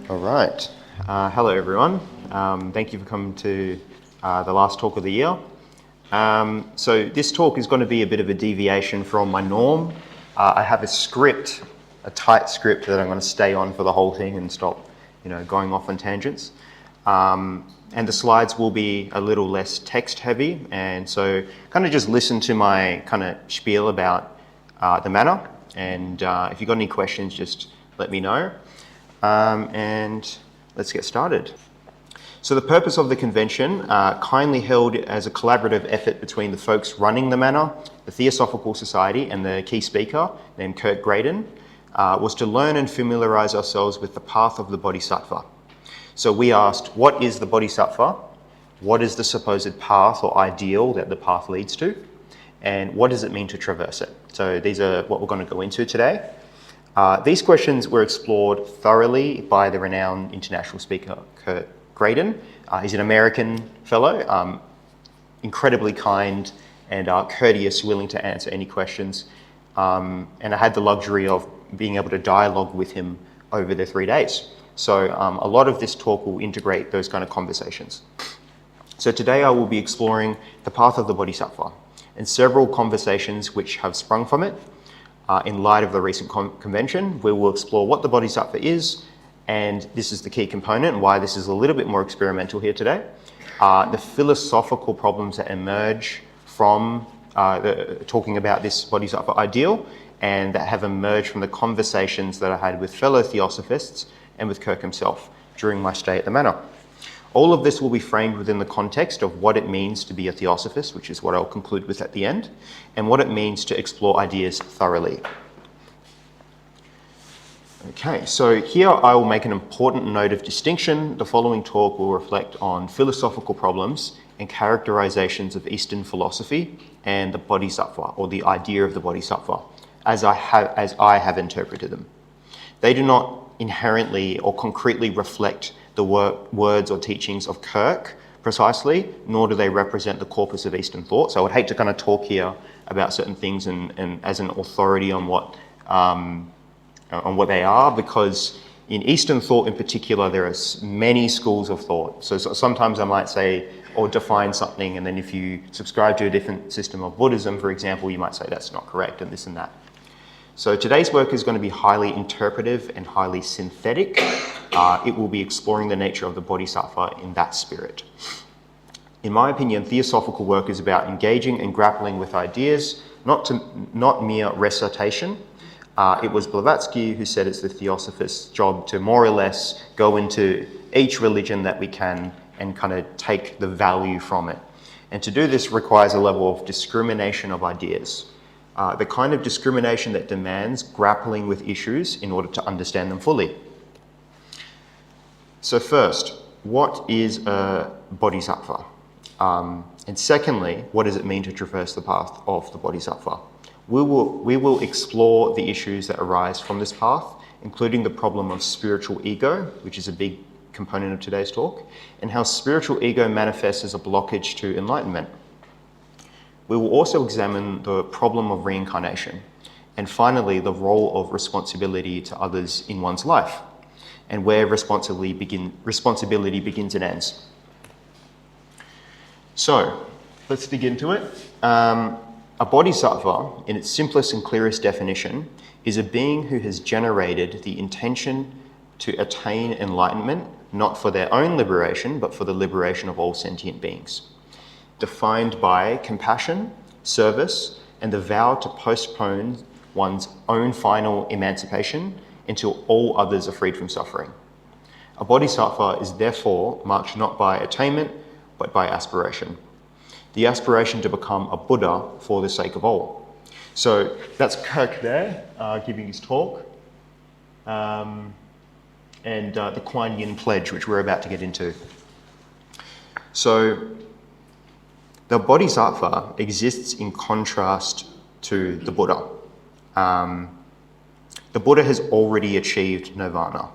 All right. Hello, everyone. Thank you for coming to the last talk of the year. So this talk is going to be a bit of a deviation from my norm. I have a script, a tight script that I'm going to stay on for the whole thing and stop, going off on tangents. And the slides will be a little less text heavy. And so kind of just listen to my kind of spiel about the manner. And if you've got any questions, just let me know. And let's get started. So the purpose of the convention, kindly held as a collaborative effort between the folks running the manor, the Theosophical Society, and the key speaker named Kurt Graydon, was to learn and familiarise ourselves with the path of the Bodhisattva. So we asked, what is the Bodhisattva? What is the supposed path or ideal that the path leads to? And what does it mean to traverse it? So these are what we're going to go into today. These questions were explored thoroughly by the renowned international speaker, Kurt Graydon. He's an American fellow, incredibly kind and courteous, willing to answer any questions. And I had the luxury of being able to dialogue with him over the 3 days. So a lot of this talk will integrate those kind of conversations. So today I will be exploring the path of the Bodhisattva and several conversations which have sprung from it. In light of the recent convention, we will explore what the Bodhisattva is, and this is the key component and why this is a little bit more experimental here today. The philosophical problems that emerge from talking about this Bodhisattva ideal and that have emerged from the conversations that I had with fellow Theosophists and with Kirk himself during my stay at the manor. All of this will be framed within the context of what it means to be a Theosophist, which is what I'll conclude with at the end, and what it means to explore ideas thoroughly. Okay, so here I will make an important note of distinction. The following talk will reflect on philosophical problems and characterizations of Eastern philosophy and the Bodhisattva, or the idea of the Bodhisattva, as I have interpreted them. They do not inherently or concretely reflect the words or teachings of Kirk precisely, nor do they represent the corpus of Eastern thought. So I would hate to kind of talk here about certain things and as an authority on what they are, because in Eastern thought in particular, there are many schools of thought. So sometimes I might say or define something, and then if you subscribe to a different system of Buddhism, for example, you might say that's not correct and this and that. So today's work is going to be highly interpretive and highly synthetic. It will be exploring the nature of the Bodhisattva in that spirit. In my opinion, theosophical work is about engaging and grappling with ideas, not mere recitation. It was Blavatsky who said it's the Theosophist's job to more or less go into each religion that we can and kind of take the value from it. And to do this requires a level of discrimination of ideas. The kind of discrimination that demands grappling with issues in order to understand them fully. So first, what is a Bodhisattva? And secondly, what does it mean to traverse the path of the Bodhisattva? We will explore the issues that arise from this path, including the problem of spiritual ego, which is a big component of today's talk, and how spiritual ego manifests as a blockage to enlightenment. We will also examine the problem of reincarnation, and finally, the role of responsibility to others in one's life, and where responsibility begins and ends. So, let's dig into it. A bodhisattva, in its simplest and clearest definition, is a being who has generated the intention to attain enlightenment, not for their own liberation, but for the liberation of all sentient beings. Defined by compassion, service, and the vow to postpone one's own final emancipation until all others are freed from suffering. A bodhisattva is therefore marked not by attainment, but by aspiration. The aspiration to become a Buddha for the sake of all. So that's Kirk there, giving his talk, and the Kuan Yin pledge, which we're about to get into. So the Bodhisattva exists in contrast to the Buddha. The Buddha has already achieved nirvana.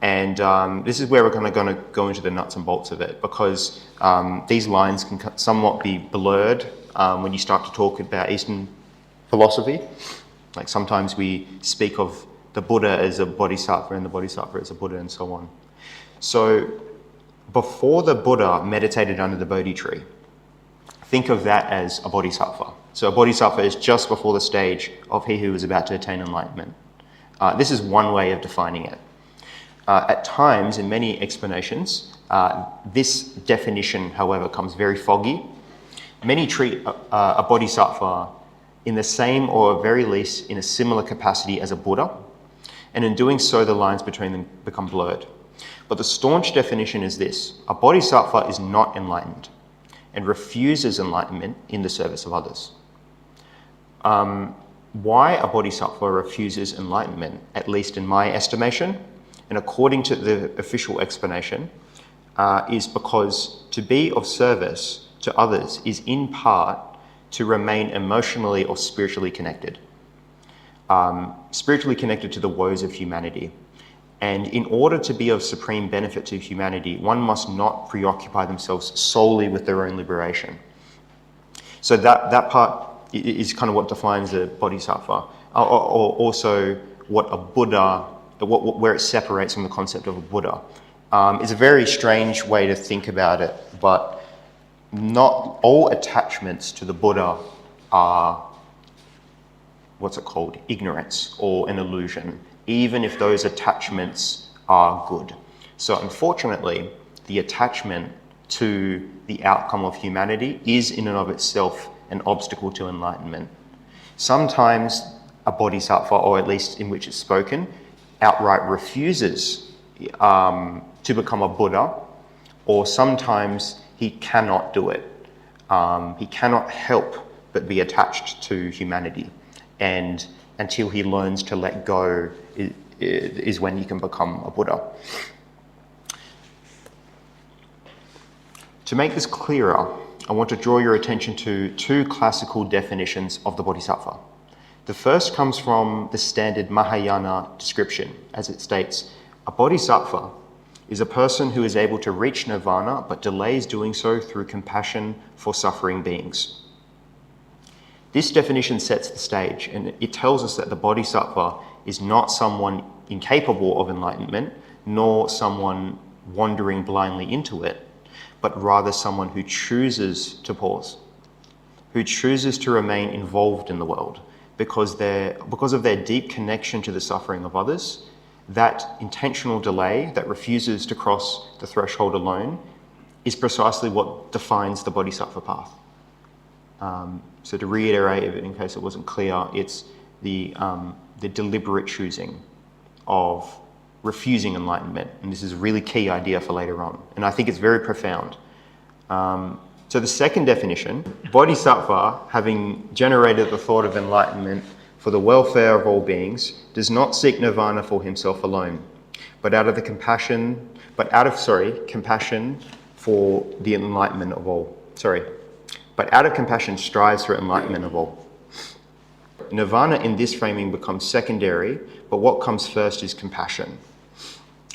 And this is where we're going to go into the nuts and bolts of it, because these lines can somewhat be blurred when you start to talk about Eastern philosophy. Like sometimes we speak of the Buddha as a bodhisattva and the bodhisattva as a Buddha and so on. So before the Buddha meditated under the Bodhi tree, think of that as a Bodhisattva. So a Bodhisattva is just before the stage of he who is about to attain enlightenment. This is one way of defining it. At times, in many explanations, this definition, however, comes very foggy. Many treat a Bodhisattva in the same, or at very least in a similar capacity as a Buddha, and in doing so the lines between them become blurred. But the staunch definition is this: a Bodhisattva is not enlightened and refuses enlightenment in the service of others. Why a Bodhisattva refuses enlightenment, at least in my estimation, and according to the official explanation, is because to be of service to others is in part to remain emotionally or spiritually connected. Spiritually connected to the woes of humanity. And in order to be of supreme benefit to humanity, one must not preoccupy themselves solely with their own liberation. So that part is kind of what defines a Bodhisattva, or also what a Buddha, where it separates from the concept of a Buddha. It's a very strange way to think about it, but not all attachments to the Buddha are, ignorance or an illusion, even if those attachments are good. So unfortunately, the attachment to the outcome of humanity is in and of itself an obstacle to enlightenment. Sometimes a Bodhisattva, or at least in which it's spoken, outright refuses to become a Buddha, or sometimes he cannot do it. He cannot help but be attached to humanity. And until he learns to let go is when he can become a Buddha. To make this clearer, I want to draw your attention to two classical definitions of the Bodhisattva. The first comes from the standard Mahayana description, as it states, a Bodhisattva is a person who is able to reach nirvana but delays doing so through compassion for suffering beings. This definition sets the stage, and it tells us that the Bodhisattva is not someone incapable of enlightenment, nor someone wandering blindly into it, but rather someone who chooses to pause, who chooses to remain involved in the world because of their deep connection to the suffering of others. That intentional delay that refuses to cross the threshold alone is precisely what defines the Bodhisattva path. So to reiterate, in case it wasn't clear, it's the deliberate choosing of refusing enlightenment. And this is a really key idea for later on. And I think it's very profound. So the second definition, Bodhisattva, having generated the thought of enlightenment for the welfare of all beings, does not seek nirvana for himself alone, but out of compassion for the enlightenment of all. But out of compassion strives for enlightenment of all. Nirvana in this framing becomes secondary, but what comes first is compassion.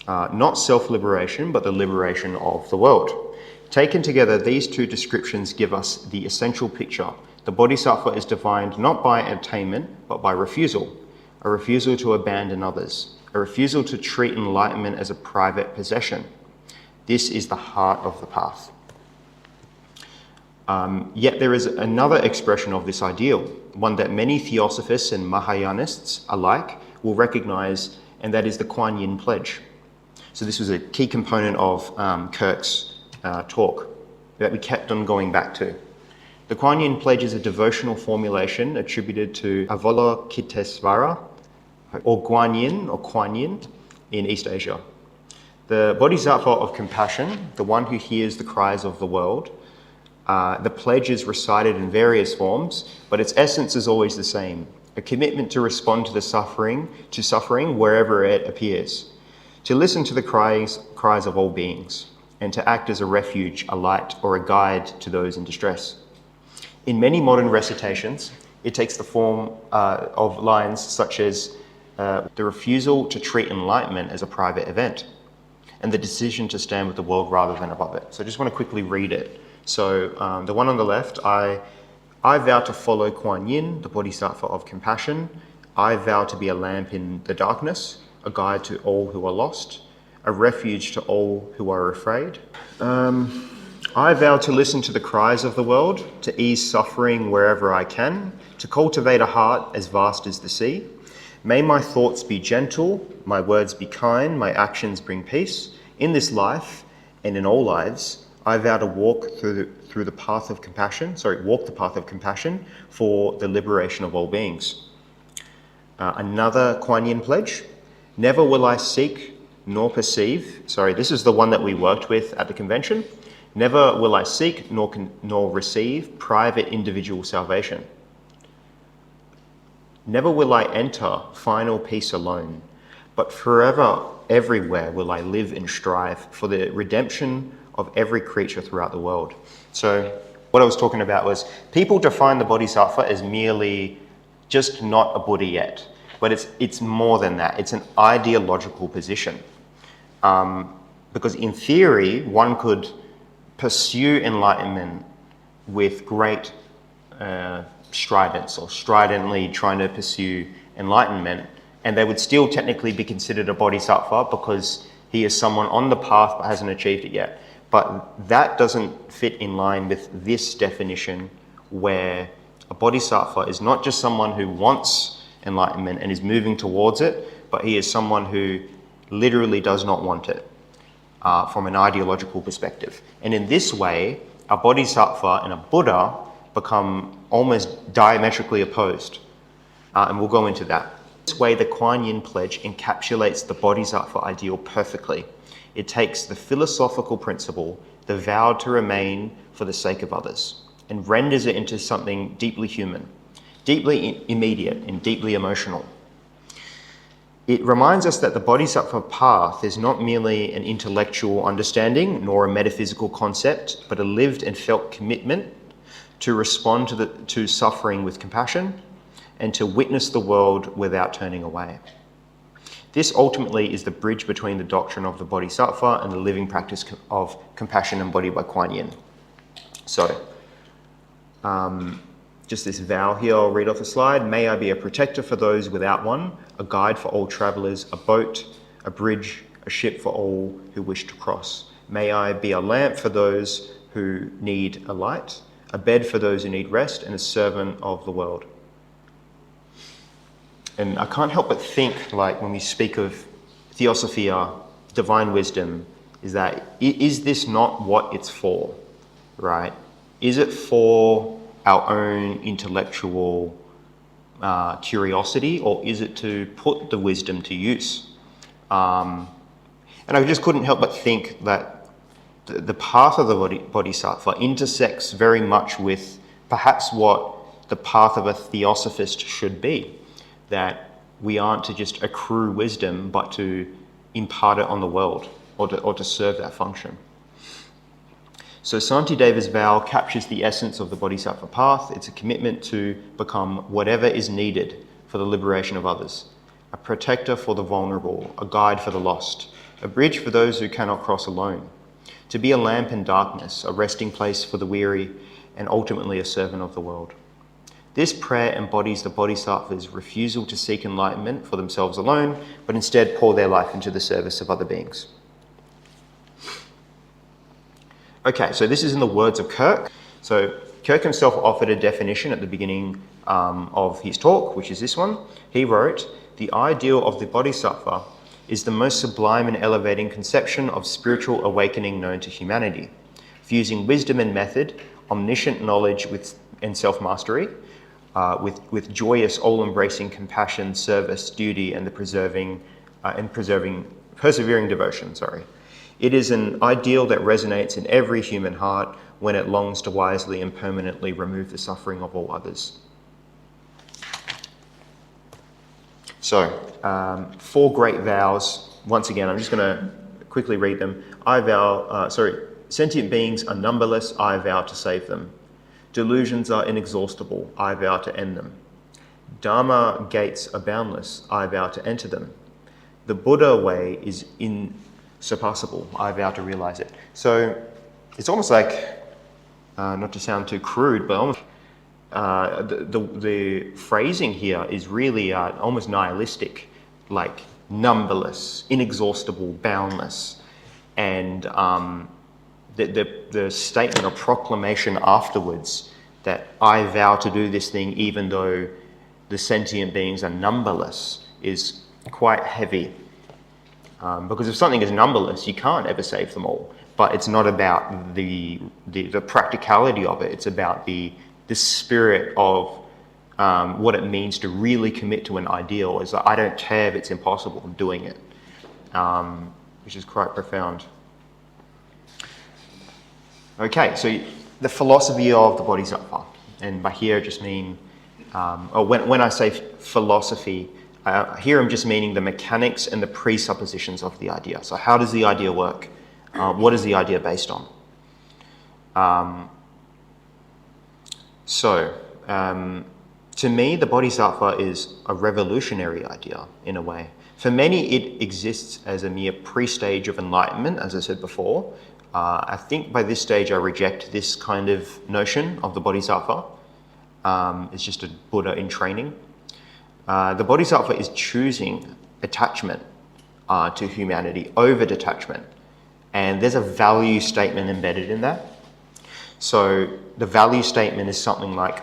Not self-liberation, but the liberation of the world. Taken together, these two descriptions give us the essential picture. The Bodhisattva is defined not by attainment, but by refusal. A refusal to abandon others. A refusal to treat enlightenment as a private possession. This is the heart of the path. Yet there is another expression of this ideal, one that many Theosophists and Mahayanists alike will recognize, and that is the Kuan Yin pledge. So this was a key component of Kirk's talk that we kept on going back to. The Kuan Yin pledge is a devotional formulation attributed to Avalokitesvara, or Kuan Yin in East Asia. The Bodhisattva of compassion, the one who hears the cries of the world. The pledge is recited in various forms, but its essence is always the same: a commitment to respond to suffering wherever it appears, to listen to the cries of all beings, and to act as a refuge, a light, or a guide to those in distress. In many modern recitations, it takes the form of lines such as the refusal to treat enlightenment as a private event, and the decision to stand with the world rather than above it. So I just want to quickly read it. So the one on the left, I vow to follow Kuan Yin, the Bodhisattva of compassion. I vow to be a lamp in the darkness, a guide to all who are lost, a refuge to all who are afraid. I vow to listen to the cries of the world, to ease suffering wherever I can, to cultivate a heart as vast as the sea. May my thoughts be gentle, my words be kind, my actions bring peace. In this life and in all lives, I vow to walk the path of compassion for the liberation of all beings. Another Kuan Yin pledge. Never will I seek nor perceive. This is the one that we worked with at the convention. Never will I seek nor receive private individual salvation. Never will I enter final peace alone, but forever, everywhere will I live and strive for the redemption of every creature throughout the world. So what I was talking about was people define the Bodhisattva as merely just not a Buddha yet, but it's more than that. It's an ideological position. Because in theory, one could pursue enlightenment with great stridence, or stridently trying to pursue enlightenment, and they would still technically be considered a bodhisattva because he is someone on the path but hasn't achieved it yet. But that doesn't fit in line with this definition, where a bodhisattva is not just someone who wants enlightenment and is moving towards it, but he is someone who literally does not want it from an ideological perspective. And in this way, a bodhisattva and a Buddha become almost diametrically opposed. And we'll go into that. This way, the Kuan Yin pledge encapsulates the bodhisattva ideal perfectly. It takes the philosophical principle, the vow to remain for the sake of others, and renders it into something deeply human, deeply immediate, and deeply emotional. It reminds us that the Bodhisattva path is not merely an intellectual understanding nor a metaphysical concept, but a lived and felt commitment to respond to suffering with compassion and to witness the world without turning away. This ultimately is the bridge between the doctrine of the Bodhisattva and the living practice of compassion embodied by Kuan Yin. So, just this vow here, I'll read off the slide. May I be a protector for those without one, a guide for all travellers, a boat, a bridge, a ship for all who wish to cross. May I be a lamp for those who need a light, a bed for those who need rest, and a servant of the world. And I can't help but think, like, when we speak of Theosophia, divine wisdom, is this not what it's for, right? Is it for our own intellectual curiosity, or is it to put the wisdom to use? And I just couldn't help but think that the path of the Bodhisattva intersects very much with perhaps what the path of a theosophist should be, that we aren't to just accrue wisdom, but to impart it on the world, or to serve that function. So Santideva's vow captures the essence of the Bodhisattva path. It's a commitment to become whatever is needed for the liberation of others, a protector for the vulnerable, a guide for the lost, a bridge for those who cannot cross alone, to be a lamp in darkness, a resting place for the weary, and ultimately a servant of the world. This prayer embodies the Bodhisattva's refusal to seek enlightenment for themselves alone, but instead pour their life into the service of other beings. Okay, so this is in the words of Kirk. So Kirk himself offered a definition at the beginning of his talk, which is this one. He wrote, "The ideal of the Bodhisattva is the most sublime and elevating conception of spiritual awakening known to humanity, fusing wisdom and method, omniscient knowledge and self-mastery, with joyous, all-embracing compassion, service, duty, and the persevering devotion. It is an ideal that resonates in every human heart when it longs to wisely and permanently remove the suffering of all others." So, 4 great vows. Once again, I'm just going to quickly read them. Sentient beings are numberless, I vow to save them. Delusions are inexhaustible, I vow to end them. Dharma gates are boundless, I vow to enter them. The Buddha way is insurpassable, I vow to realize it. So it's almost like, not to sound too crude, but almost the phrasing here is really almost nihilistic. Like, numberless, inexhaustible, boundless. And the statement or proclamation afterwards that I vow to do this thing even though the sentient beings are numberless is quite heavy. Because if something is numberless, you can't ever save them all. But it's not about the practicality of it. It's about the spirit of what it means to really commit to an ideal. Is that I don't care if it's impossible, I'm doing it, which is quite profound. Okay, so the philosophy of the Bodhisattva, and by here I just mean, or when I say philosophy, here I'm just meaning the mechanics and the presuppositions of the idea. So how does the idea work? What is the idea based on? To me, the Bodhisattva is a revolutionary idea in a way. For many, it exists as a mere pre-stage of enlightenment, as I said before. I think by this stage I reject this kind of notion of the Bodhisattva. It's just a Buddha in training. The Bodhisattva is choosing attachment to humanity over detachment. And there's a value statement embedded in that. So the value statement is something like,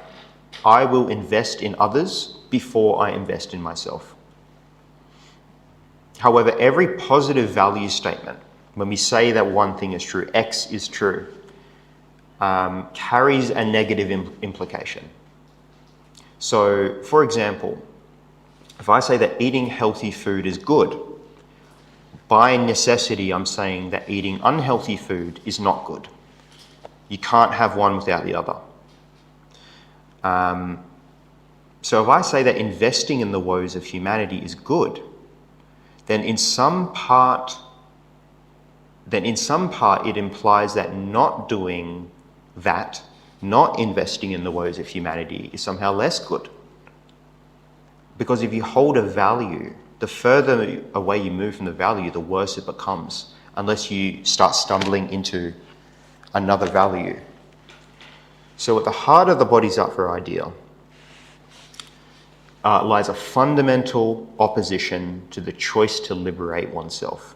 I will invest in others before I invest in myself. However, every positive value statement, when we say that one thing is true, X is true, carries a negative implication. So, for example, if I say that eating healthy food is good, by necessity I'm saying that eating unhealthy food is not good. You can't have one without the other. So if I say that investing in the woes of humanity is good, then in some part it implies that not doing that, not investing in the woes of humanity, is somehow less good. Because if you hold a value, the further away you move from the value, the worse it becomes, unless you start stumbling into another value. So at the heart of the Bodhisattva idea lies a fundamental opposition to the choice to liberate oneself.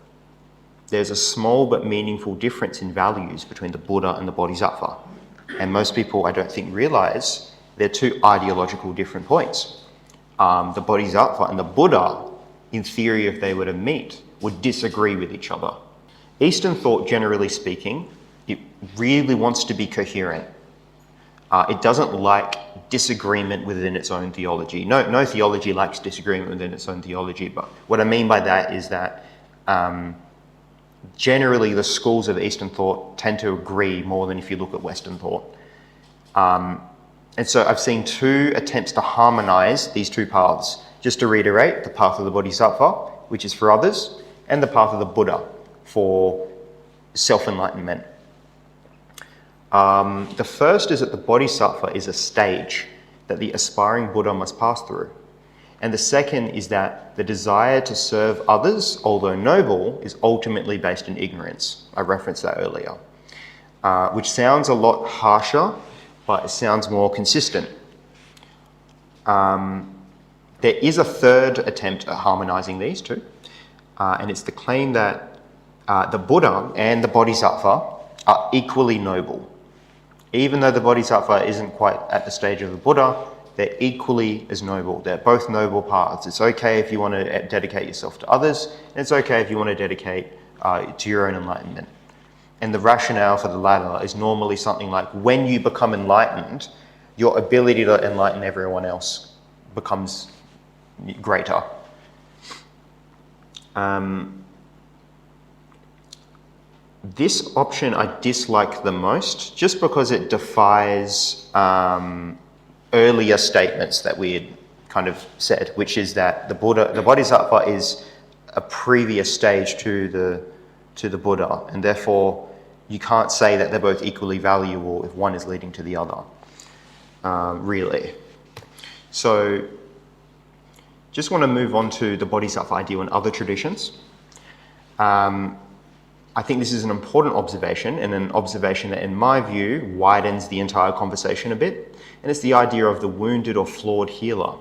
There's a small but meaningful difference in values between the Buddha and the Bodhisattva. And most people, I don't think, realize they're two ideological different points. The Bodhisattva and the Buddha, in theory, if they were to meet, would disagree with each other. Eastern thought, generally speaking, it really wants to be coherent. It doesn't like disagreement within its own theology. No theology likes disagreement within its own theology, but what I mean by that is that generally the schools of Eastern thought tend to agree more than if you look at Western thought. And so I've seen two attempts to harmonize these two paths. Just to reiterate, the path of the Bodhisattva, which is for others, and the path of the Buddha for self-enlightenment. The first is that the Bodhisattva is a stage that the aspiring Buddha must pass through. And the second is that the desire to serve others, although noble, is ultimately based in ignorance. I referenced that earlier, which sounds a lot harsher, but it sounds more consistent. There is a third attempt at harmonizing these two, and it's the claim that the Buddha and the Bodhisattva are equally noble. Even though the Bodhisattva isn't quite at the stage of the Buddha, they're equally as noble. They're both noble paths. It's okay if you want to dedicate yourself to others, and it's okay if you want to dedicate to your own enlightenment. And the rationale for the latter is normally something like, when you become enlightened, your ability to enlighten everyone else becomes greater. This option I dislike the most, just because it defies earlier statements that we had kind of said, which is that the Bodhisattva is a previous stage to the Buddha, and therefore you can't say that they're both equally valuable if one is leading to the other, really. So just want to move on to the Bodhisattva idea and other traditions. I think this is an important observation, and an observation that, in my view, widens the entire conversation a bit, and it's the idea of the wounded or flawed healer.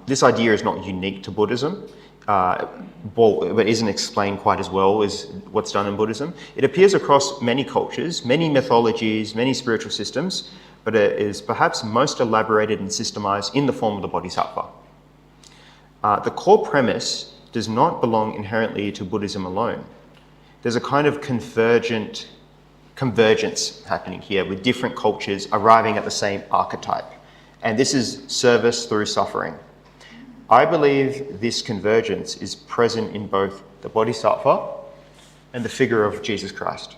This idea is not unique to Buddhism, but isn't explained quite as well as what's done in Buddhism. It appears across many cultures, many mythologies, many spiritual systems, but it is perhaps most elaborated and systemized in the form of the Bodhisattva. The core premise does not belong inherently to Buddhism alone. There's a kind of convergence happening here with different cultures arriving at the same archetype. And this is service through suffering. I believe this convergence is present in both the Bodhisattva and the figure of Jesus Christ.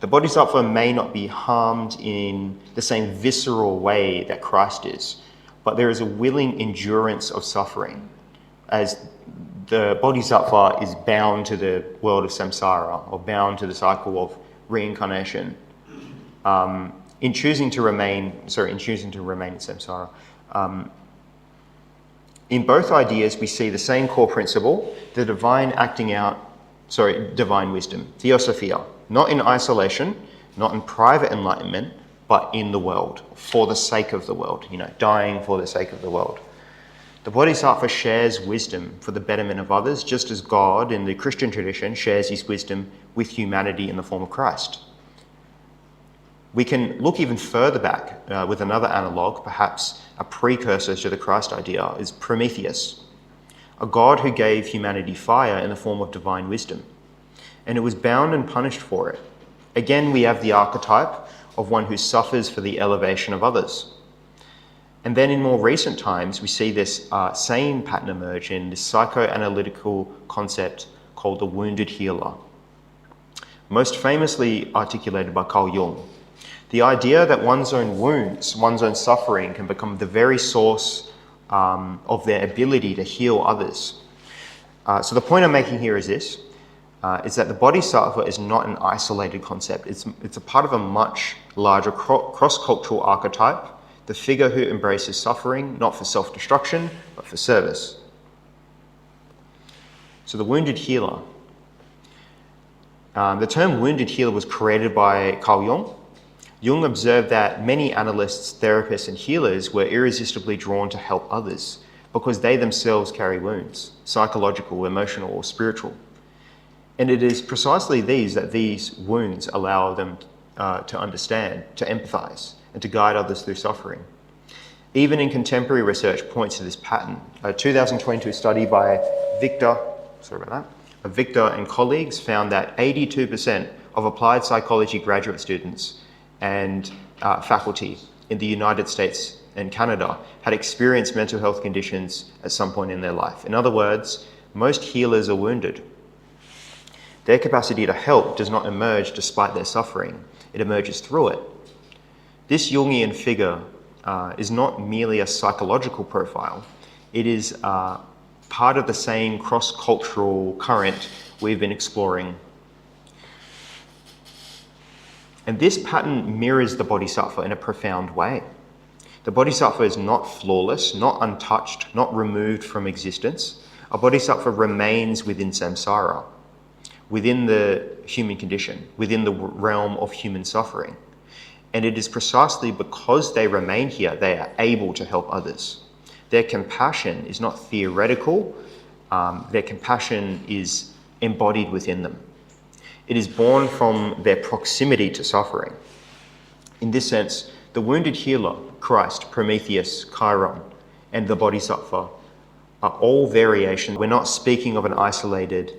The Bodhisattva may not be harmed in the same visceral way that Christ is, but there is a willing endurance of suffering, as the Bodhisattva is bound to the world of samsara, or bound to the cycle of reincarnation, in choosing to remain in samsara. In both ideas, we see the same core principle, the divine divine wisdom, theosophia, not in isolation, not in private enlightenment, but in the world, for the sake of the world, dying for the sake of the world. The Bodhisattva shares wisdom for the betterment of others, just as God in the Christian tradition shares his wisdom with humanity in the form of Christ. We can look even further back with another analogue, perhaps a precursor to the Christ idea, is Prometheus, a god who gave humanity fire in the form of divine wisdom, and it was bound and punished for it. Again, we have the archetype of one who suffers for the elevation of others. And then in more recent times, we see this same pattern emerge in this psychoanalytical concept called the wounded healer, most famously articulated by Carl Jung. The idea that one's own wounds, one's own suffering can become the very source of their ability to heal others. So the point I'm making here is this, is that the Bodhisattva is not an isolated concept. It's a part of a much larger cross-cultural archetype, the figure who embraces suffering, not for self-destruction, but for service. So the wounded healer. The term wounded healer was created by Carl Jung. Jung observed that many analysts, therapists, and healers were irresistibly drawn to help others because they themselves carry wounds, psychological, emotional, or spiritual. And it is precisely these wounds allow them to understand, to empathize, and to guide others through suffering. Even in contemporary research points to this pattern. A 2022 study by Victor and colleagues found that 82% of applied psychology graduate students and faculty in the United States and Canada had experienced mental health conditions at some point in their life. In other words, most healers are wounded. Their capacity to help does not emerge despite their suffering. It emerges through it. This Jungian figure is not merely a psychological profile. It is part of the same cross-cultural current we've been exploring. And this pattern mirrors the Bodhisattva in a profound way. The Bodhisattva is not flawless, not untouched, not removed from existence. A Bodhisattva remains within samsara, within the human condition, within the realm of human suffering. And it is precisely because they remain here, they are able to help others. Their compassion is not theoretical, their compassion is embodied within them. It is born from their proximity to suffering. In this sense, the wounded healer, Christ, Prometheus, Chiron, and the Bodhisattva are all variations. We're not speaking of an isolated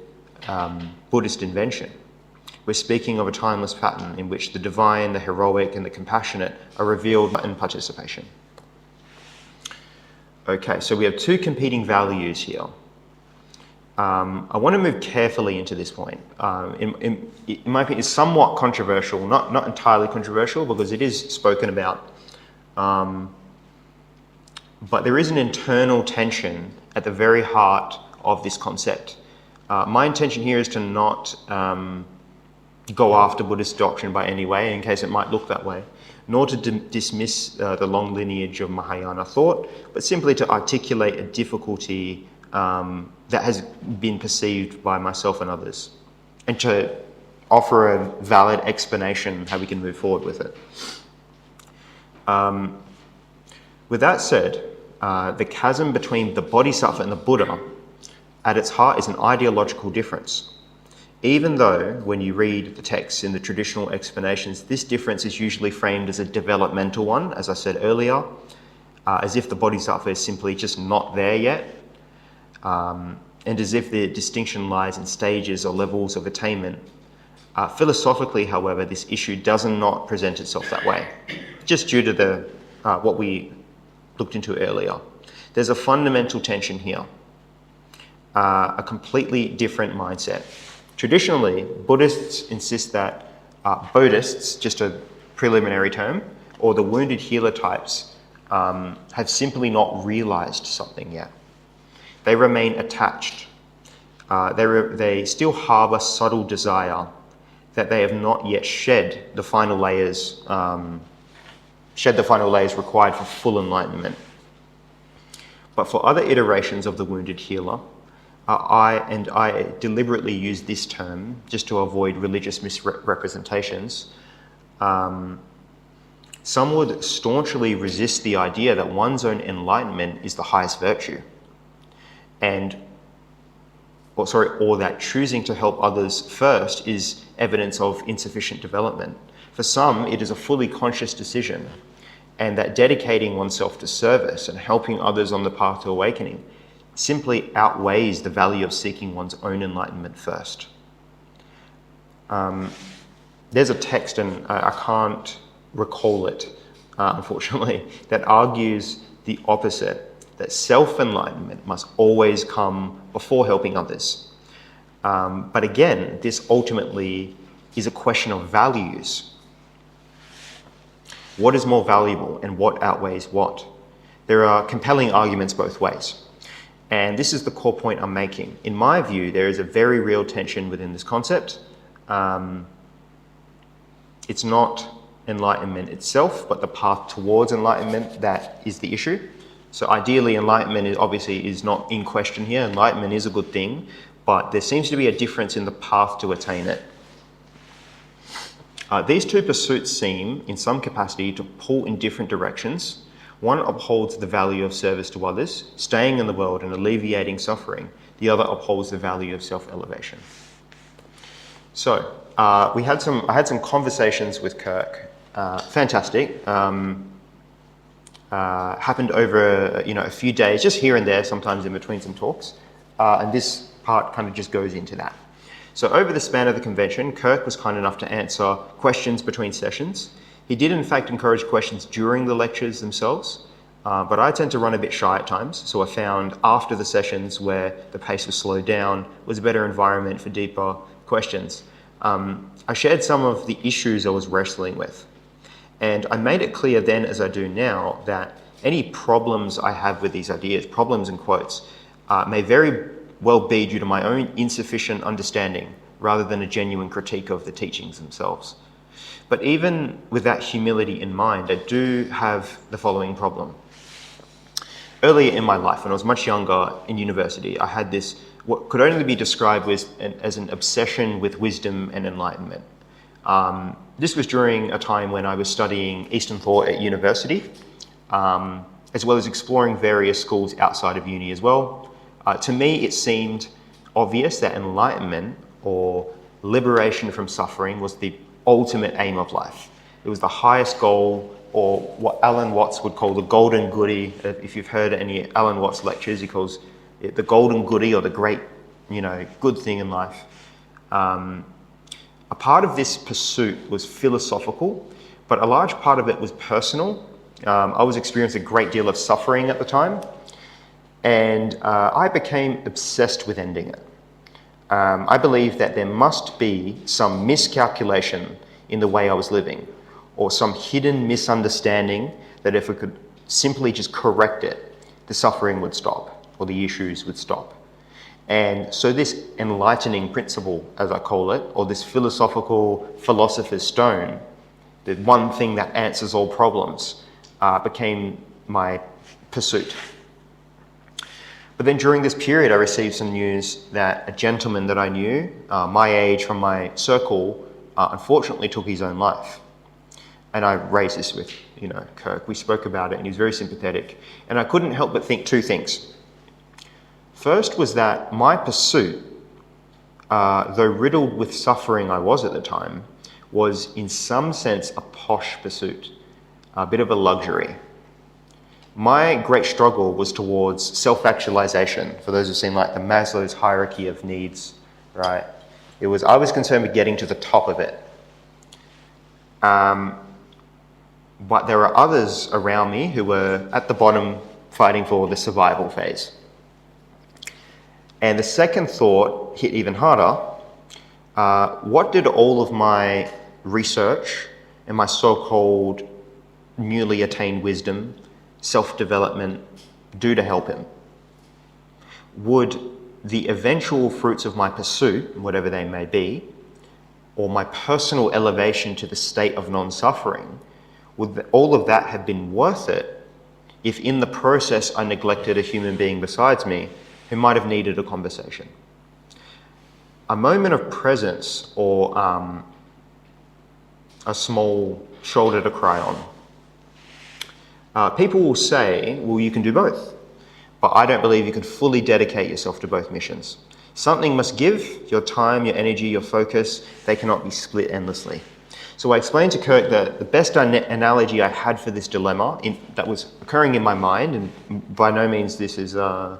Buddhist invention. We're speaking of a timeless pattern in which the divine, the heroic, and the compassionate are revealed in participation. Okay, so we have two competing values here. I want to move carefully into this point. In my opinion, it's somewhat controversial, not entirely controversial because it is spoken about. But there is an internal tension at the very heart of this concept. My intention here is to not go after Buddhist doctrine by any way, in case it might look that way, nor to dismiss the long lineage of Mahayana thought, but simply to articulate a difficulty that has been perceived by myself and others, and to offer a valid explanation how we can move forward with it. With that said, The chasm between the Bodhisattva and the Buddha at its heart is an ideological difference. Even though, when you read the texts in the traditional explanations, this difference is usually framed as a developmental one, as I said earlier, as if the Bodhisattva is simply just not there yet, and as if the distinction lies in stages or levels of attainment. Philosophically, however, this issue does not present itself that way, just due to what we looked into earlier. There's a fundamental tension here, a completely different mindset. Traditionally, Buddhists insist that Bodhists, just a preliminary term, or the wounded healer types, have simply not realized something yet. They remain attached. They still harbor subtle desire that they have not yet shed the final layers required for full enlightenment. But for other iterations of the wounded healer, I deliberately use this term just to avoid religious misrepresentations. Some would staunchly resist the idea that one's own enlightenment is the highest virtue, or that choosing to help others first is evidence of insufficient development. For some, it is a fully conscious decision, and that dedicating oneself to service and helping others on the path to awakening simply outweighs the value of seeking one's own enlightenment first. There's a text, and I can't recall it, unfortunately, that argues the opposite, that self-enlightenment must always come before helping others. But again, this ultimately is a question of values. What is more valuable and what outweighs what? There are compelling arguments both ways. And this is the core point I'm making. In my view, there is a very real tension within this concept. It's not enlightenment itself, but the path towards enlightenment that is the issue. So ideally, enlightenment is not in question here. Enlightenment is a good thing, but there seems to be a difference in the path to attain it. These two pursuits seem, in some capacity, to pull in different directions. One upholds the value of service to others, staying in the world and alleviating suffering. The other upholds the value of self-elevation. So I had some conversations with Kirk. Fantastic. Happened over a few days, just here and there, sometimes in between some talks. And this part kind of just goes into that. So over the span of the convention, Kirk was kind enough to answer questions between sessions. He did in fact encourage questions during the lectures themselves, but I tend to run a bit shy at times, so I found after the sessions where the pace was slowed down was a better environment for deeper questions. I shared some of the issues I was wrestling with, and I made it clear then, as I do now, that any problems I have with these ideas, problems in quotes, may very well be due to my own insufficient understanding rather than a genuine critique of the teachings themselves. But even with that humility in mind, I do have the following problem. Earlier in my life, when I was much younger in university, I had this, what could only be described as an obsession with wisdom and enlightenment. This was during a time when I was studying Eastern thought at university, as well as exploring various schools outside of uni as well. To me, it seemed obvious that enlightenment or liberation from suffering was the ultimate aim of life. It was the highest goal, or what Alan Watts would call the golden goody. If you've heard any Alan Watts lectures, he calls it the golden goody, or the great, good thing in life. A part of this pursuit was philosophical, but a large part of it was personal. I was experiencing a great deal of suffering at the time, and I became obsessed with ending it. I believed that there must be some miscalculation in the way I was living, or some hidden misunderstanding that if we could simply just correct it, the suffering would stop, or the issues would stop. And so this enlightening principle, as I call it, or this philosopher's stone, the one thing that answers all problems, became my pursuit. But then during this period, I received some news that a gentleman that I knew, my age, from my circle, unfortunately took his own life. and I raised this with, Kirk. We spoke about it and he was very sympathetic. And I couldn't help but think two things. First was that my pursuit, though riddled with suffering I was at the time, was in some sense a posh pursuit, a bit of a luxury. My great struggle was towards self-actualization. For those who've seen like the Maslow's hierarchy of needs, right? I was concerned with getting to the top of it. But there are others around me who were at the bottom fighting for the survival phase. And the second thought hit even harder. What did all of my research and my so-called newly attained wisdom, self-development, do to help him? Would the eventual fruits of my pursuit, whatever they may be, or my personal elevation to the state of non-suffering, would all of that have been worth it if in the process I neglected a human being besides me who might have needed a conversation? A moment of presence or a small shoulder to cry on. People will say, well, you can do both, but I don't believe you can fully dedicate yourself to both missions. Something must give, your time, your energy, your focus, they cannot be split endlessly. So I explained to Kirk that the best analogy I had for this dilemma that was occurring in my mind, and by no means this is like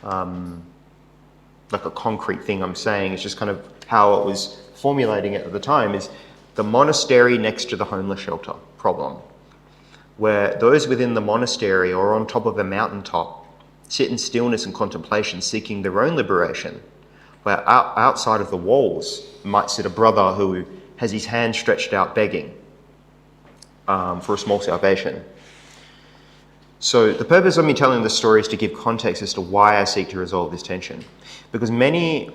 a concrete thing I'm saying, it's just kind of how it was formulating it at the time, is the monastery next to the homeless shelter problem, where those within the monastery or on top of a mountaintop sit in stillness and contemplation, seeking their own liberation, where outside of the walls might sit a brother who has his hand stretched out begging for a small salvation. So the purpose of me telling this story is to give context as to why I seek to resolve this tension. Because many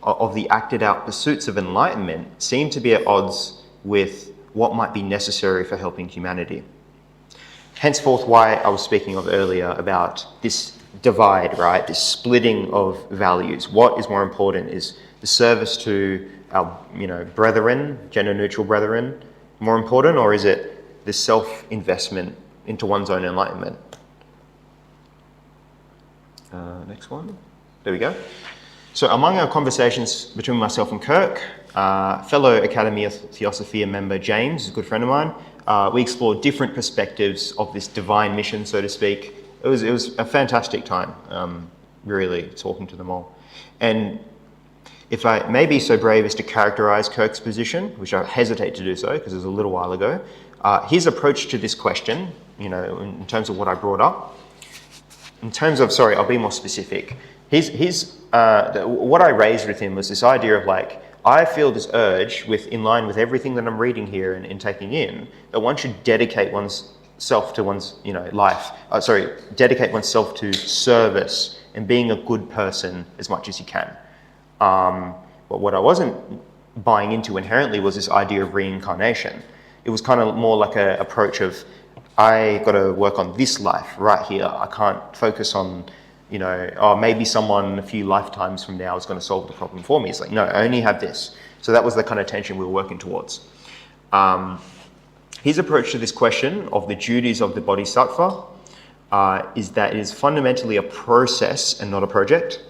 of the acted out pursuits of enlightenment seem to be at odds with what might be necessary for helping humanity. Henceforth, why I was speaking of earlier about this divide, right? This splitting of values. What is more important? Is the service to our, brethren, gender-neutral brethren, more important, or is it the self-investment into one's own enlightenment? Next one. There we go. So among our conversations between myself and Kirk, fellow Academy of Theosophy member James, a good friend of mine, we explored different perspectives of this divine mission, so to speak. It was a fantastic time, really talking to them all. And if I may be so brave as to characterize Kirk's position, which I hesitate to do so because it was a little while ago, his approach to this question, in terms of what I brought up, I'll be more specific. What I raised with him was this idea of like, I feel this urge in line with everything that I'm reading here and taking in, that one should dedicate oneself to one's, dedicate oneself to service and being a good person as much as you can. But what I wasn't buying into inherently was this idea of reincarnation. It was kind of more like an approach of, I got to work on this life right here. I can't focus on, maybe someone a few lifetimes from now is going to solve the problem for me. It's like, no, I only have this. So that was the kind of tension we were working towards. His approach to this question of the duties of the Bodhisattva is that it is fundamentally a process and not a project.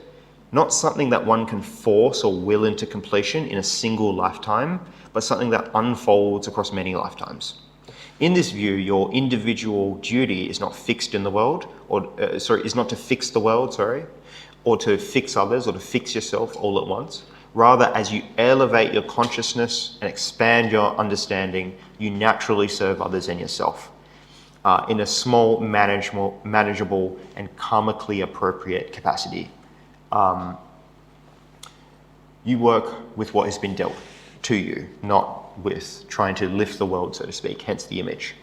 Not something that one can force or will into completion in a single lifetime, but something that unfolds across many lifetimes. In this view, your individual duty is not fixed in the world, is not to fix the world, or to fix others, or to fix yourself all at once. Rather, as you elevate your consciousness and expand your understanding, you naturally serve others and yourself in a small, manageable, and karmically appropriate capacity. You work with what has been dealt to you, not with trying to lift the world, so to speak, hence the image.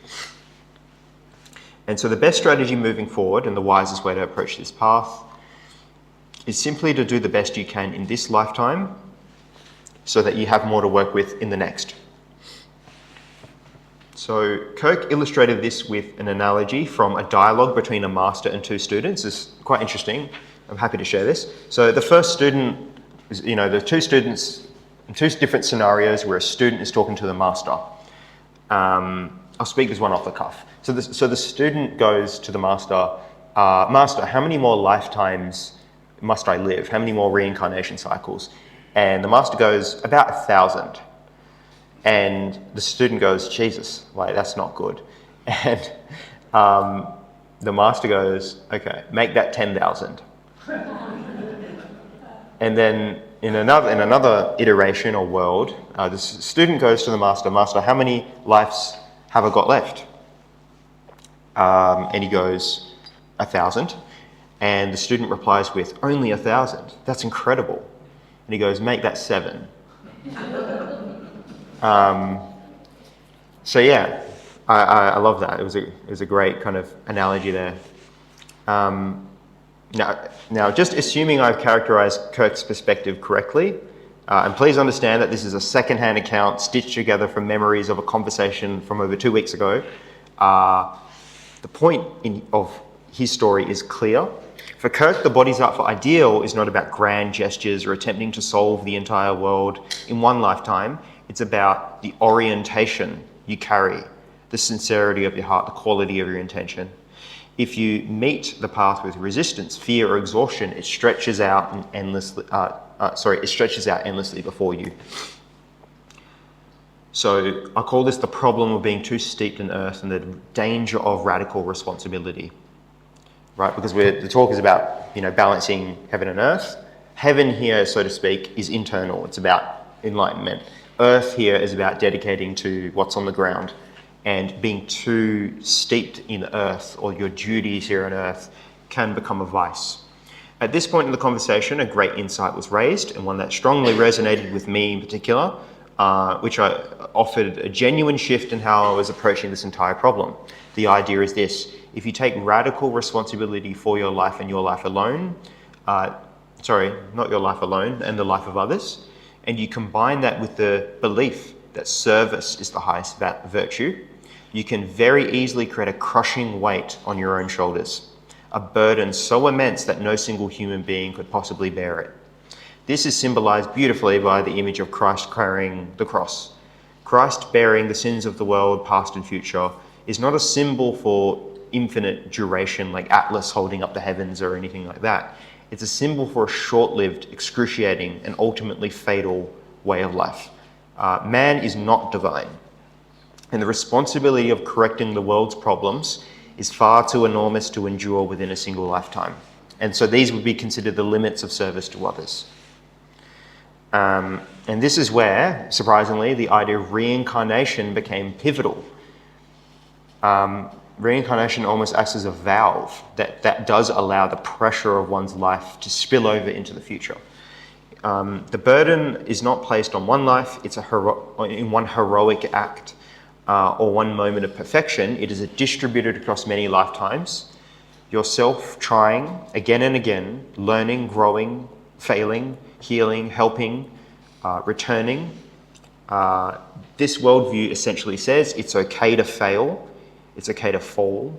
And so the best strategy moving forward and the wisest way to approach this path is simply to do the best you can in this lifetime so that you have more to work with in the next. So Kirk illustrated this with an analogy from a dialogue between a master and two students. It's quite interesting. I'm happy to share this. So the first student, there are two students in two different scenarios where a student is talking to the master. And I'll speak this one off the cuff. So the student goes to the master, Master, how many more lifetimes must I live? How many more reincarnation cycles? And the master goes, about 1,000. And the student goes, Jesus, like that's not good. And the master goes, okay, make that 10,000. And then in another iteration or world, the student goes to the master, Master, how many lives have I got left? And he goes, 1,000. And the student replies with, only 1,000. That's incredible. And he goes, make that 7. So yeah, I love that. It was a great kind of analogy there. Now, just assuming I've characterized Kirk's perspective correctly, and please understand that this is a second-hand account stitched together from memories of a conversation from over 2 weeks ago. The point of his story is clear. For Kirk, the Bodhisattva ideal is not about grand gestures or attempting to solve the entire world in one lifetime. It's about the orientation you carry, the sincerity of your heart, the quality of your intention. If you meet the path with resistance, fear, or exhaustion, it stretches out endlessly. It stretches out endlessly before you. So I call this the problem of being too steeped in earth and the danger of radical responsibility, right? Because the talk is about balancing heaven and earth. Heaven here, so to speak, is internal. It's about enlightenment. Earth here is about dedicating to what's on the ground. And being too steeped in earth or your duties here on earth can become a vice. At this point in the conversation, a great insight was raised, and one that strongly resonated with me in particular, which I offered a genuine shift in how I was approaching this entire problem. The idea is this: if you take radical responsibility for your life and your life alone, not your life alone, and the life of others, and you combine that with the belief that service is the highest virtue, you can very easily create a crushing weight on your own shoulders, a burden so immense that no single human being could possibly bear it. This is symbolized beautifully by the image of Christ carrying the cross. Christ bearing the sins of the world, past and future, is not a symbol for infinite duration like Atlas holding up the heavens or anything like that. It's a symbol for a short-lived, excruciating, and ultimately fatal way of life. Man is not divine. And the responsibility of correcting the world's problems is far too enormous to endure within a single lifetime. And so these would be considered the limits of service to others. And this is where, surprisingly, the idea of reincarnation became pivotal. Reincarnation almost acts as a valve that does allow the pressure of one's life to spill over into the future. The burden is not placed on one life, it's in one heroic act or one moment of perfection. It is distributed across many lifetimes. Yourself trying again and again, learning, growing, failing, healing, helping, returning. This worldview essentially says it's okay to fail, it's okay to fall,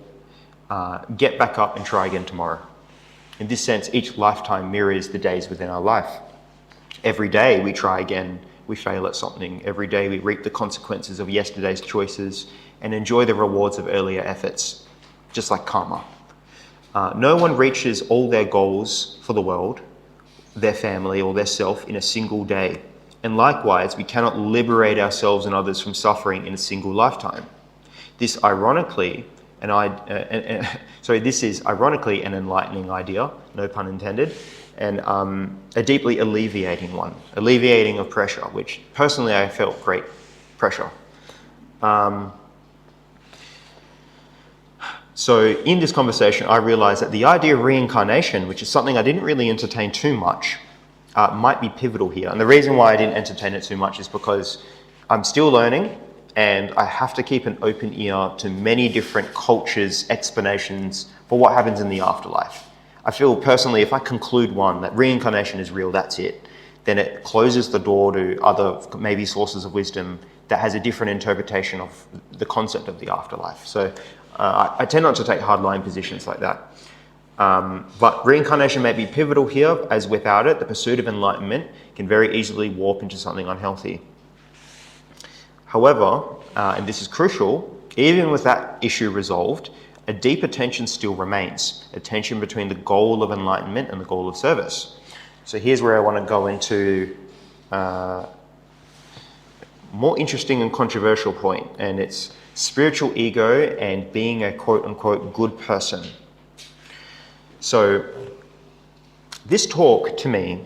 get back up and try again tomorrow. In this sense, each lifetime mirrors the days within our life. Every day we try again, we fail at something. Every day we reap the consequences of yesterday's choices and enjoy the rewards of earlier efforts, just like karma. No one reaches all their goals for the world, their family, or their self in a single day. And likewise, we cannot liberate ourselves and others from suffering in a single lifetime. This is ironically an enlightening idea, no pun intended, and a deeply alleviating one, alleviating of pressure, which personally I felt great pressure. So in this conversation, I realized that the idea of reincarnation, which is something I didn't really entertain too much, might be pivotal here. And the reason why I didn't entertain it too much is because I'm still learning, and I have to keep an open ear to many different cultures' explanations for what happens in the afterlife. I feel personally, if I conclude one, that reincarnation is real, that's it, then it closes the door to other maybe sources of wisdom that has a different interpretation of the concept of the afterlife. So I tend not to take hardline positions like that. But reincarnation may be pivotal here, as without it, the pursuit of enlightenment can very easily warp into something unhealthy. However, and this is crucial, Even with that issue resolved, a deeper tension still remains, a tension between the goal of enlightenment and the goal of service. So here's where I want to go into more interesting and controversial point, and it's spiritual ego and being a quote-unquote good person. So this talk to me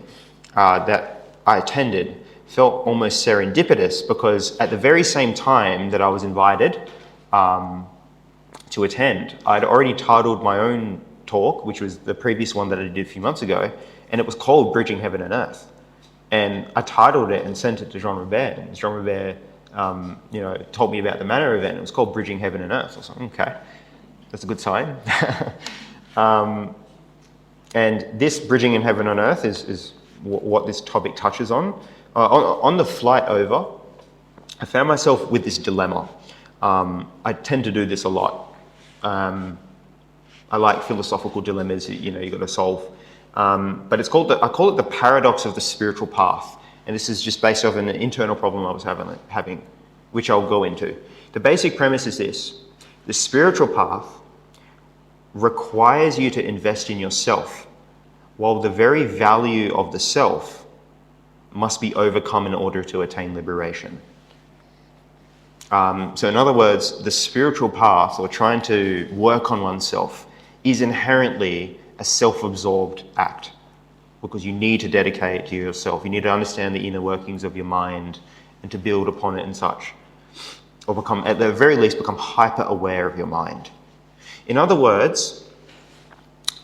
that I attended felt almost serendipitous, because at the very same time that I was invited to attend, I'd already titled my own talk, which was the previous one that I did a few months ago, and it was called Bridging Heaven and Earth. And I titled it and sent it to Jean-Robert, and Jean-Robert told me about the Manor event. It was called Bridging Heaven and Earth. I was like, okay, that's a good sign. And this Bridging in Heaven and Earth is what this topic touches on. On the flight over, I found myself with this dilemma. I tend to do this a lot. I like philosophical dilemmas, you've got to solve. But I call it the paradox of the spiritual path. And this is just based off an internal problem I was having, which I'll go into. The basic premise is this: the spiritual path requires you to invest in yourself, while the very value of the self must be overcome in order to attain liberation. So in other words, the spiritual path, or trying to work on oneself, is inherently a self-absorbed act, because you need to dedicate to yourself. You need to understand the inner workings of your mind and to build upon it and such, or become, at the very least, become hyper-aware of your mind. In other words,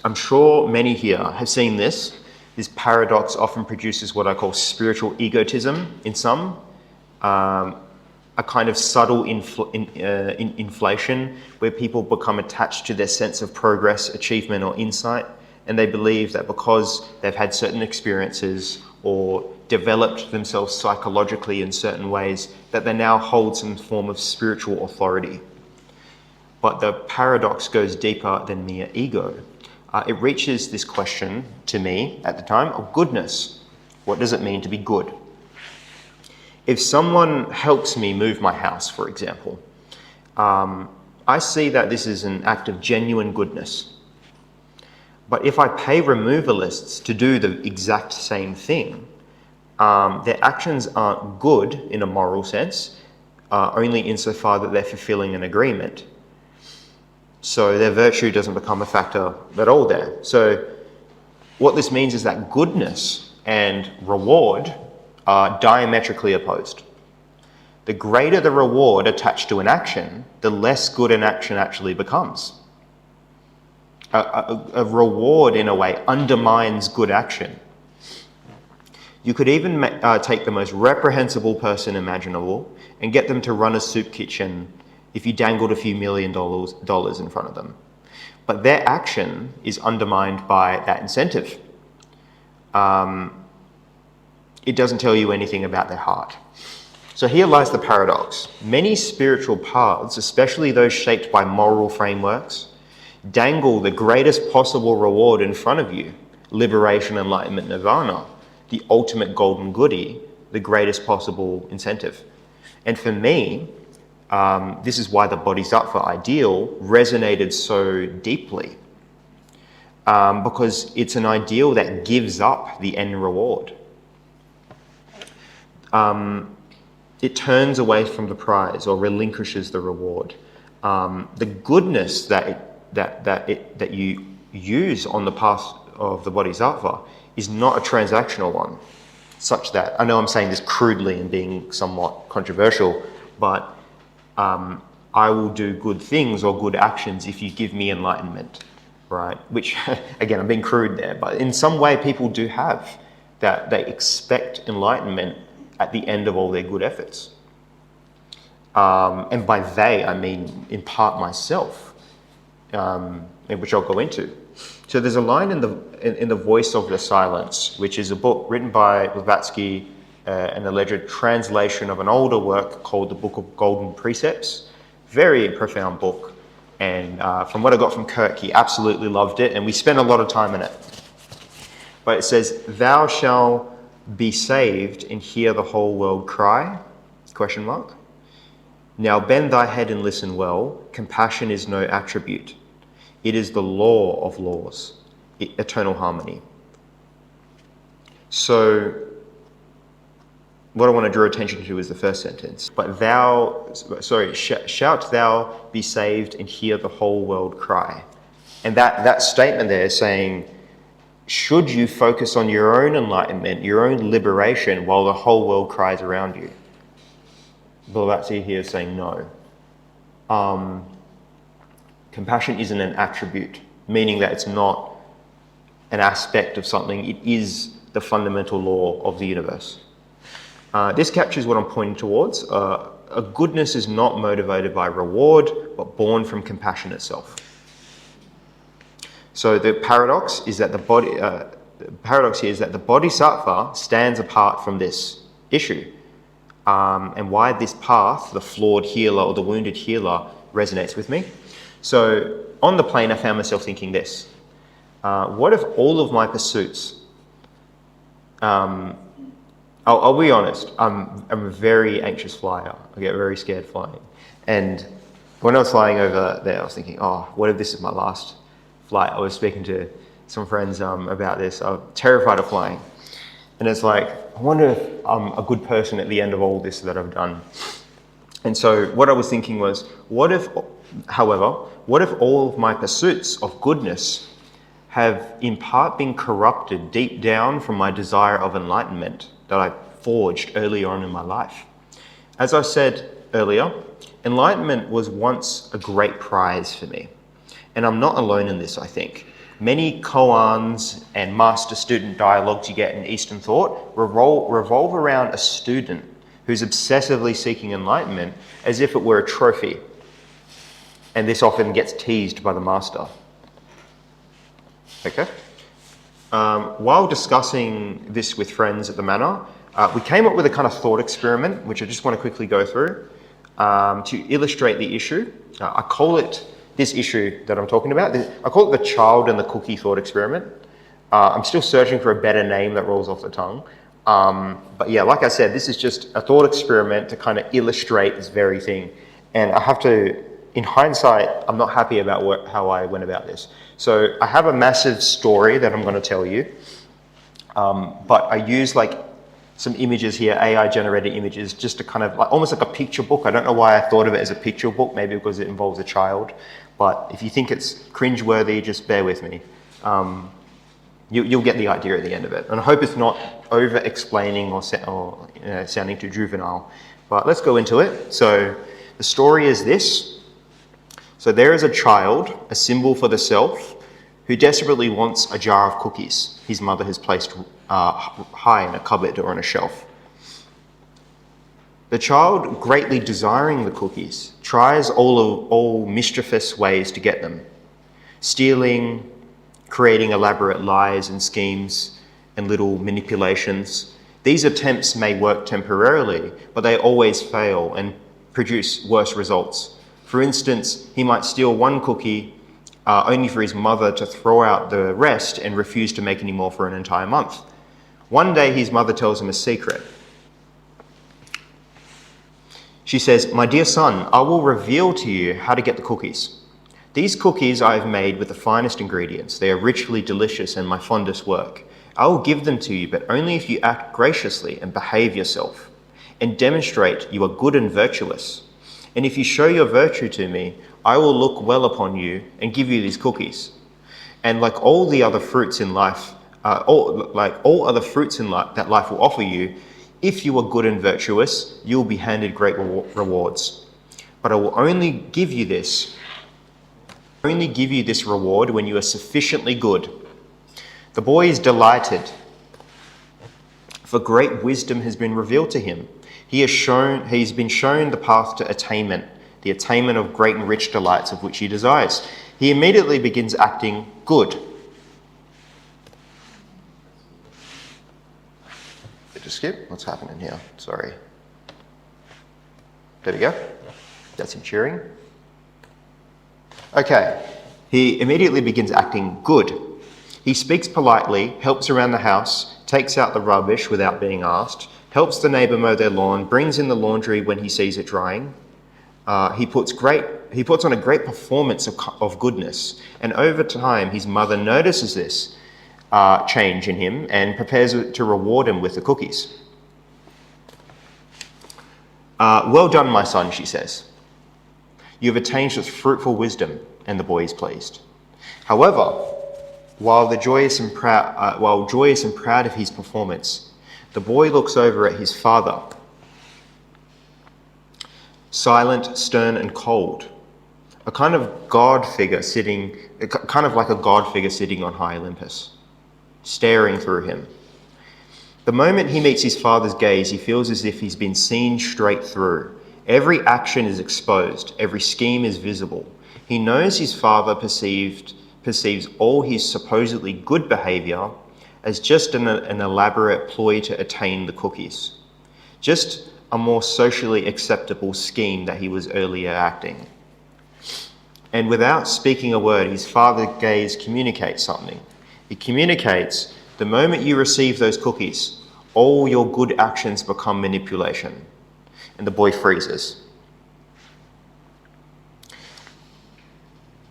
I'm sure many here have seen this. This paradox often produces what I call spiritual egotism in some, a kind of subtle inflation where people become attached to their sense of progress, achievement, or insight, and they believe that because they've had certain experiences or developed themselves psychologically in certain ways, that they now hold some form of spiritual authority. But the paradox goes deeper than mere ego. It reaches this question, to me at the time, of goodness. What does it mean to be good? If someone helps me move my house, for example, I see that this is an act of genuine goodness. But if I pay removalists to do the exact same thing, their actions aren't good in a moral sense, only insofar that they're fulfilling an agreement. So their virtue doesn't become a factor at all there. So what this means is that goodness and reward are diametrically opposed. The greater the reward attached to an action, the less good an action actually becomes. A reward, in a way, undermines good action. You could even take the most reprehensible person imaginable and get them to run a soup kitchen if you dangled a few $1 million in front of them. But their action is undermined by that incentive. It doesn't tell you anything about their heart. So here lies the paradox. Many spiritual paths, especially those shaped by moral frameworks, dangle the greatest possible reward in front of you: liberation, enlightenment, nirvana, the ultimate golden goodie, the greatest possible incentive. And for me, this is why the Bodhisattva ideal resonated so deeply, because it's an ideal that gives up the end reward. It turns away from the prize or relinquishes the reward. The goodness that you use on the path of the Bodhisattva is not a transactional one, such that, I know I'm saying this crudely and being somewhat controversial, but I will do good things or good actions if you give me enlightenment, right? Which, again, I'm being crude there, but in some way people do have that. They expect enlightenment at the end of all their good efforts. And by they, I mean in part myself, which I'll go into. So there's a line in the Voice of the Silence, which is a book written by Blavatsky, an alleged translation of an older work called the Book of Golden Precepts. Very profound book. And from what I got from Kirk, he absolutely loved it, and we spent a lot of time in it. But it says, "Thou shalt be saved and hear the whole world cry?" Question mark. Now bend thy head and listen well. Compassion is no attribute. It is the law of laws, eternal harmony. So what I want to draw attention to is the first sentence. Shalt thou be saved and hear the whole world cry. And that statement there is saying, should you focus on your own enlightenment, your own liberation, while the whole world cries around you? Blavatsky here is saying no. Compassion isn't an attribute, meaning that it's not an aspect of something. It is the fundamental law of the universe. This captures what I'm pointing towards. A goodness is not motivated by reward, but born from compassion itself. So the paradox is that the paradox here is that the Bodhisattva stands apart from this issue, and why this path, the flawed healer or the wounded healer, resonates with me. So on the plane, I found myself thinking this: what if all of my pursuits? I'll be honest. I'm a very anxious flyer. I get very scared flying, and when I was flying over there, I was thinking, oh, what if this is my last flight? I was speaking to some friends about this. I'm terrified of flying. And it's like, I wonder if I'm a good person at the end of all this that I've done. And so what I was thinking was, what if all of my pursuits of goodness have in part been corrupted deep down from my desire of enlightenment that I forged early on in my life? As I said earlier, enlightenment was once a great prize for me. And I'm not alone in this, I think. Many koans and master-student dialogues you get in Eastern thought revolve around a student who's obsessively seeking enlightenment as if it were a trophy. And this often gets teased by the master. Okay? While discussing this with friends at the manor, we came up with a kind of thought experiment, which I just want to quickly go through to illustrate the issue. I call it this issue that I'm talking about. I call it the child and the cookie thought experiment. I'm still searching for a better name that rolls off the tongue. But yeah, like I said, this is just a thought experiment to kind of illustrate this very thing. And I have to, in hindsight, I'm not happy about how I went about this. So I have a massive story that I'm going to tell you. But I use like some images here, AI generated images, just to kind of like almost like a picture book. I don't know why I thought of it as a picture book, maybe because it involves a child. But if you think it's cringeworthy, just bear with me. You'll get the idea at the end of it. And I hope it's not over-explaining or sounding too juvenile. But let's go into it. So the story is this. So there is a child, a symbol for the self, who desperately wants a jar of cookies his mother has placed high in a cupboard or on a shelf. The child, greatly desiring the cookies, tries all mischievous ways to get them. Stealing, creating elaborate lies and schemes and little manipulations. These attempts may work temporarily, but they always fail and produce worse results. For instance, he might steal one cookie only for his mother to throw out the rest and refuse to make any more for an entire month. One day his mother tells him a secret. She says, "My dear son, I will reveal to you how to get the cookies. These cookies I have made with the finest ingredients. They are richly delicious and my fondest work. I will give them to you, but only if you act graciously and behave yourself, and demonstrate you are good and virtuous. And if you show your virtue to me, I will look well upon you and give you these cookies. And like all the other fruits in life, that life will offer you, if you are good and virtuous, you will be handed great rewards. But I will only give you this reward when you are sufficiently good." The boy is delighted, for great wisdom has been revealed to him. He's been shown the path to attainment, the attainment of great and rich delights of which he desires. He immediately begins acting good. Did you skip? What's happening here? Sorry. There we go. That's him cheering. Okay. He immediately begins acting good. He speaks politely, helps around the house, takes out the rubbish without being asked, helps the neighbour mow their lawn, brings in the laundry when he sees it drying. He puts on a great performance of goodness, and over time his mother notices this change in him and prepares to reward him with the cookies. "Well done, my son," she says. "You have attained such fruitful wisdom," and the boy is pleased. However, while joyous and proud of his performance, the boy looks over at his father, silent, stern, and cold, kind of like a god figure sitting on high Olympus, staring through him. The moment he meets his father's gaze, he feels as if he's been seen straight through. Every action is exposed, every scheme is visible. He knows his father perceives all his supposedly good behaviour as just an elaborate ploy to attain the cookies, just a more socially acceptable scheme that he was earlier acting. And without speaking a word, his father's gaze communicates something. It communicates, the moment you receive those cookies, all your good actions become manipulation. And the boy freezes.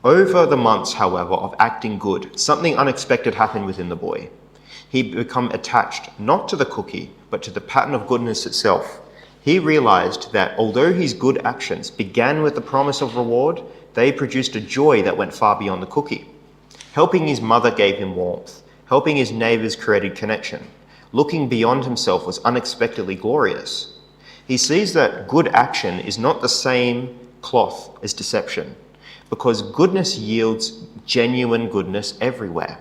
Over the months, however, of acting good, something unexpected happened within the boy. He became attached not to the cookie, but to the pattern of goodness itself. He realized that although his good actions began with the promise of reward, they produced a joy that went far beyond the cookie. Helping his mother gave him warmth. Helping his neighbours created connection. Looking beyond himself was unexpectedly glorious. He sees that good action is not the same cloth as deception, because goodness yields genuine goodness everywhere,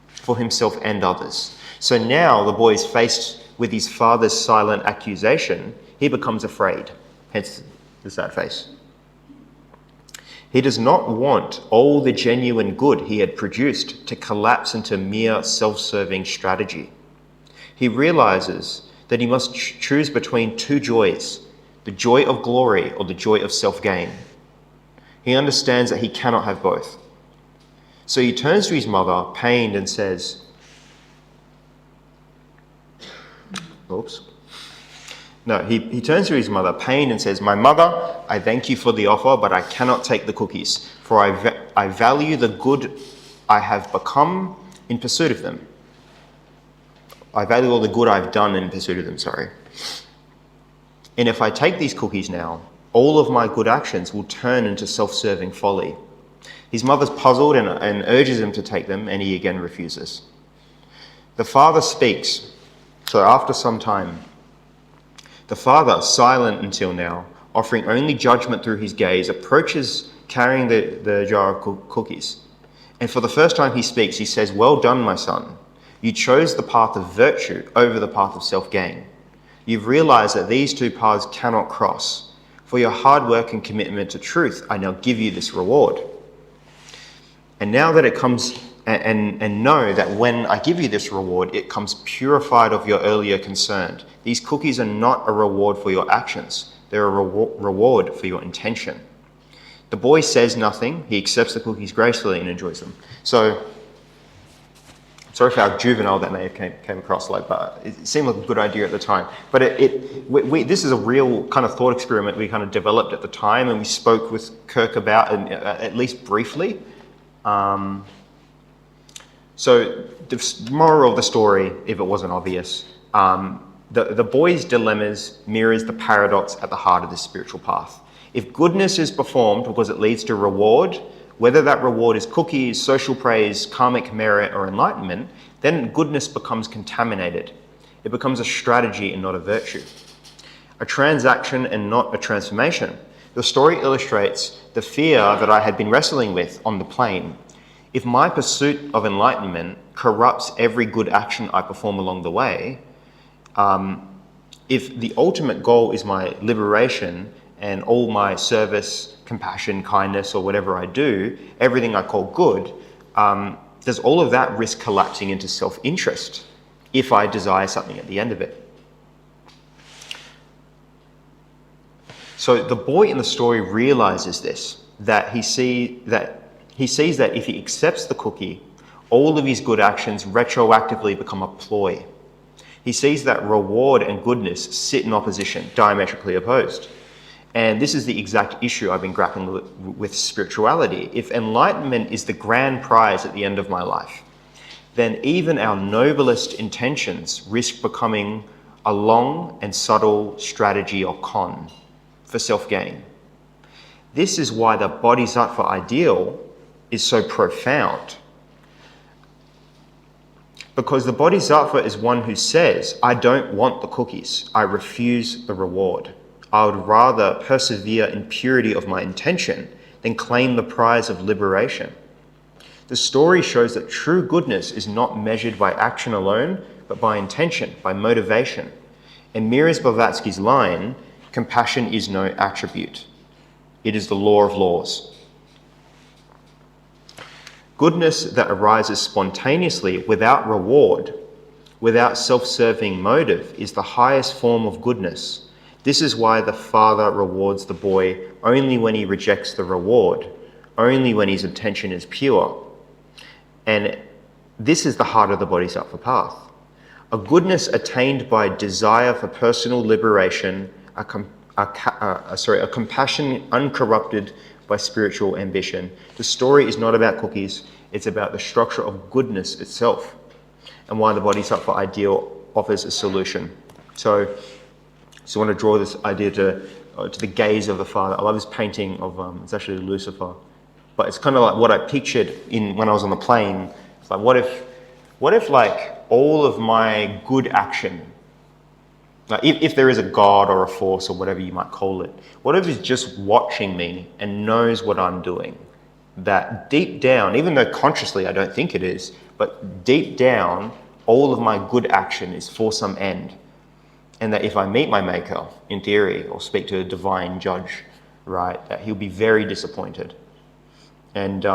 for himself and others. So now the boy is faced with his father's silent accusation. He becomes afraid, hence the sad face. He does not want all the genuine good he had produced to collapse into mere self-serving strategy. He realizes that he must choose between two joys, the joy of glory or the joy of self-gain. He understands that he cannot have both. So he turns to his mother, pained, and says, he turns to his mother, pained, and says, "My mother, I thank you for the offer, but I cannot take the cookies, for I value the good I have become in pursuit of them. I value all the good I've done in pursuit of them, And if I take these cookies now, all of my good actions will turn into self-serving folly." His mother's puzzled and urges him to take them, and he again refuses. The father speaks. So after some time, the father, silent until now, offering only judgment through his gaze, approaches carrying the jar of cookies. And for the first time he speaks, he says, "Well done, my son. You chose the path of virtue over the path of self-gain. You've realized that these two paths cannot cross. For your hard work and commitment to truth, I now give you this reward. And now that it comes, and know that when I give you this reward, it comes purified of your earlier concern. These cookies are not a reward for your actions. They're a reward for your intention." The boy says nothing. He accepts the cookies gracefully and enjoys them. So, sorry for how juvenile that may have came across, but it seemed like a good idea at the time. But this is a real kind of thought experiment we kind of developed at the time, and we spoke with Kirk about, at least briefly. So the moral of the story, if it wasn't obvious, the boy's dilemmas mirrors the paradox at the heart of the spiritual path. If goodness is performed because it leads to reward, whether that reward is cookies, social praise, karmic merit, or enlightenment, then goodness becomes contaminated. It becomes a strategy and not a virtue, a transaction and not a transformation. The story illustrates the fear that I had been wrestling with on the plane. If my pursuit of enlightenment corrupts every good action I perform along the way, if the ultimate goal is my liberation and all my service, compassion, kindness, or whatever I do, everything I call good, does all of that risk collapsing into self-interest if I desire something at the end of it? So the boy in the story realizes this, that he sees that if he accepts the cookie, all of his good actions retroactively become a ploy. He sees that reward and goodness sit in opposition, diametrically opposed. And this is the exact issue I've been grappling with spirituality. If enlightenment is the grand prize at the end of my life, then even our noblest intentions risk becoming a long and subtle strategy or con for self-gain. This is why the Bodhisattva ideal is so profound. Because the Bodhisattva is one who says, I don't want the cookies, I refuse the reward. I would rather persevere in purity of my intention than claim the prize of liberation. The story shows that true goodness is not measured by action alone, but by intention, by motivation. And Miras Blavatsky's line, compassion is no attribute. It is the law of laws. Goodness that arises spontaneously without reward, without self-serving motive, is the highest form of goodness. This is why the father rewards the boy only when he rejects the reward, only when his intention is pure. And this is the heart of the Bodhisattva path. A goodness attained by desire for personal liberation, a compassion uncorrupted by spiritual ambition. The story is not about cookies, it's about the structure of goodness itself, and why the Bodhisattva ideal offers a solution. So I want to draw this idea to the gaze of the father. I love this painting of, it's actually Lucifer, but it's kind of like what I pictured when I was on the plane. It's like, what if like all of my good action, like if there is a God or a force or whatever you might call it, what if it's just watching me and knows what I'm doing? That deep down, even though consciously I don't think it is, but deep down, all of my good action is for some end. And that if I meet my maker, in theory, or speak to a divine judge, right, that he'll be very disappointed. And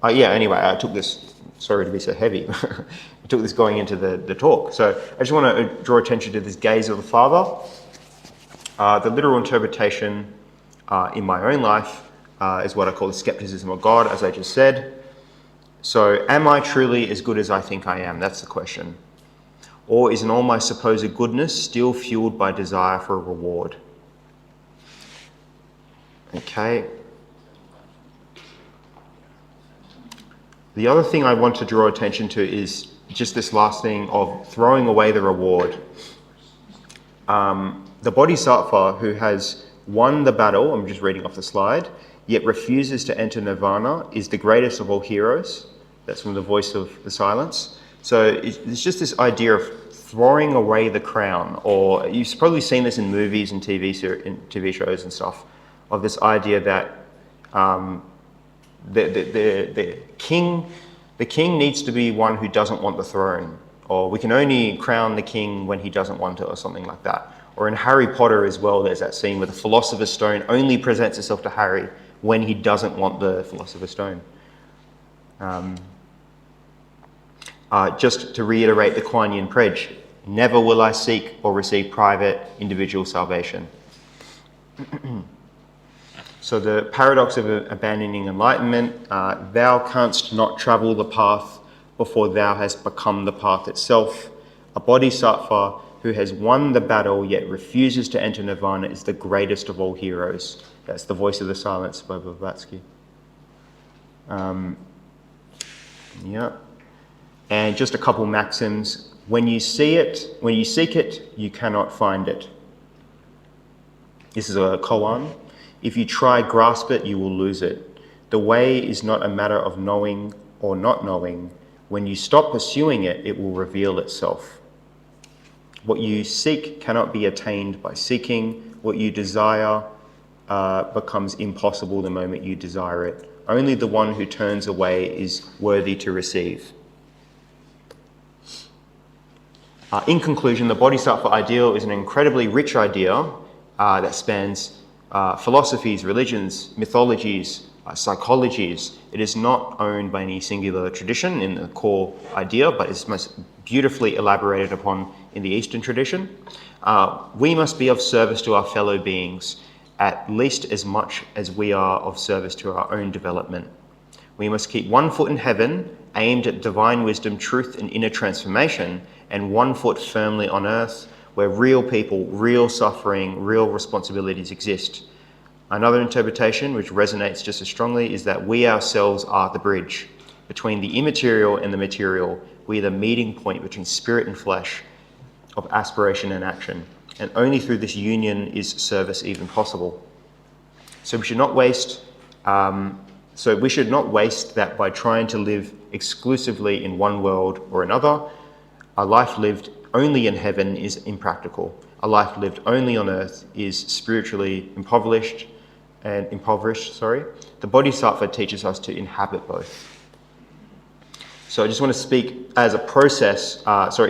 anyway, I took this, sorry to be so heavy, I took this going into the talk. So I just want to draw attention to this gaze of the father. The literal interpretation in my own life is what I call the skepticism of God, as I just said. So am I truly as good as I think I am? That's the question. Or is all my supposed goodness still fueled by desire for a reward? Okay. The other thing I want to draw attention to is just this last thing of throwing away the reward. The Bodhisattva who has won the battle, I'm just reading off the slide, yet refuses to enter nirvana is the greatest of all heroes. That's from the Voice of the Silence. So it's just this idea of throwing away the crown, or you've probably seen this in movies and TV shows and stuff, of this idea that the king needs to be one who doesn't want the throne, or we can only crown the king when he doesn't want it, or something like that. Or in Harry Potter as well, there's that scene where the Philosopher's Stone only presents itself to Harry when he doesn't want the Philosopher's Stone. Just to reiterate the Kuan Yin pledge, never will I seek or receive private individual salvation. So the paradox of abandoning enlightenment, thou canst not travel the path before thou hast become the path itself. A bodhisattva who has won the battle yet refuses to enter nirvana is the greatest of all heroes. That's the Voice of the Silence by Blavatsky. Yeah. And just a couple maxims. When you seek it, you cannot find it. This is a koan. If you try grasp it, you will lose it. The way is not a matter of knowing or not knowing. When you stop pursuing it, it will reveal itself. What you seek cannot be attained by seeking. What you desire becomes impossible the moment you desire it. Only the one who turns away is worthy to receive. In conclusion, the Bodhisattva ideal is an incredibly rich idea that spans philosophies, religions, mythologies, psychologies. It is not owned by any singular tradition in the core idea, but it's most beautifully elaborated upon in the Eastern tradition. We must be of service to our fellow beings at least as much as we are of service to our own development. We must keep one foot in heaven, aimed at divine wisdom, truth, and inner transformation, and one foot firmly on earth, where real people, real suffering, real responsibilities exist. Another interpretation, which resonates just as strongly, is that we ourselves are the bridge between the immaterial and the material. We are the meeting point between spirit and flesh, of aspiration and action. And only through this union is service even possible. So we should not waste that by trying to live exclusively in one world or another. A life lived only in heaven is impractical. A life lived only on earth is spiritually impoverished. The Bodhisattva teaches us to inhabit both. So I just want to speak as a process,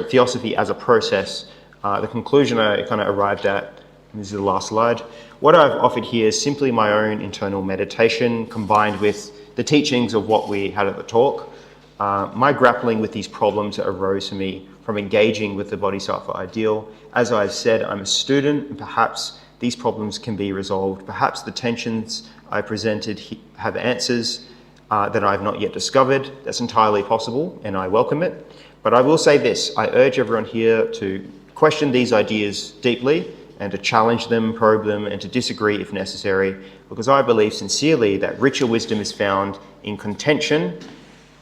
theosophy as a process. The conclusion I kind of arrived at, and this is the last slide. What I've offered here is simply my own internal meditation combined with the teachings of what we had at the talk. My grappling with these problems that arose for me from engaging with the Bodhisattva ideal. As I've said, I'm a student, and perhaps these problems can be resolved. Perhaps the tensions I presented have answers that I've not yet discovered. That's entirely possible, and I welcome it. But I will say this, I urge everyone here to question these ideas deeply and to challenge them, probe them, and to disagree if necessary, because I believe sincerely that richer wisdom is found in contention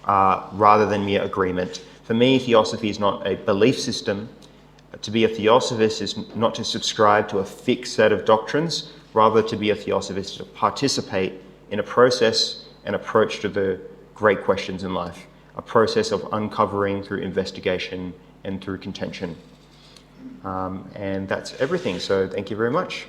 rather than mere agreement. For me, theosophy is not a belief system. To be a theosophist is not to subscribe to a fixed set of doctrines, rather to be a theosophist is to participate in a process and approach to the great questions in life, a process of uncovering through investigation and through contention. And that's everything, so thank you very much.